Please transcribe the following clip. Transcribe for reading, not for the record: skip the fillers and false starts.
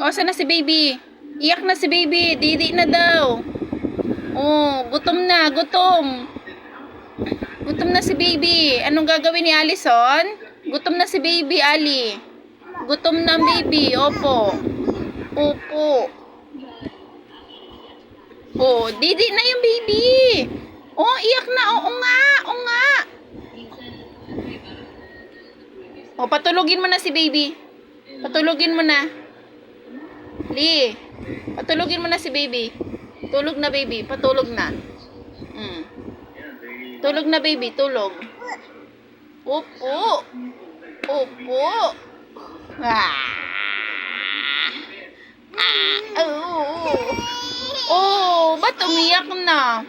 O, saan na si baby? Iyak na si baby. Didi na daw. Oh, gutom na. Gutom. Gutom na si baby. Anong gagawin ni Allison? Gutom na si baby, Ali. Gutom na ang baby. Opo. Opo. Oh, didi na yung baby. Oh, iyak na. Oo nga. Oo nga. Oh, patulugin mo na si baby. Patulugin mo na. Li. Patulugin mo na si baby. Tulog na baby. Patulog na. Tulog na baby. Tulog. Opo. Opo. Oh. Oh, ba't umiyak na?